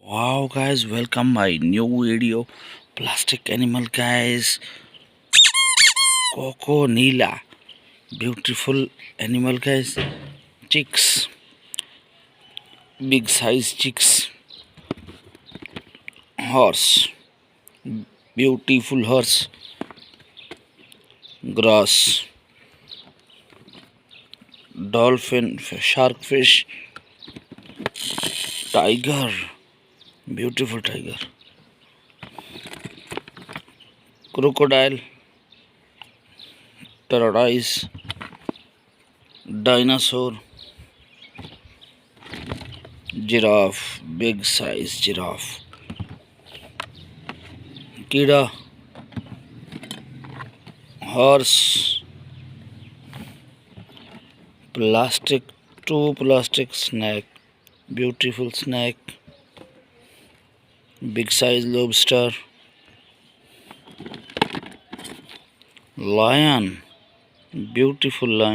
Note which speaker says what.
Speaker 1: Wow guys, welcome my new video. Plastic animal guys. Coco Nila. Beautiful animal guys. Chicks. Big size chicks. Horse. Beautiful horse. Grass. Dolphin. Shark fish. Tiger. Beautiful tiger. Crocodile. Tortoise. Dinosaur. Giraffe. Big size giraffe. Kida. Horse. Plastic. Two plastic snake. Beautiful snake. Big size lobster. Lion. Beautiful lion.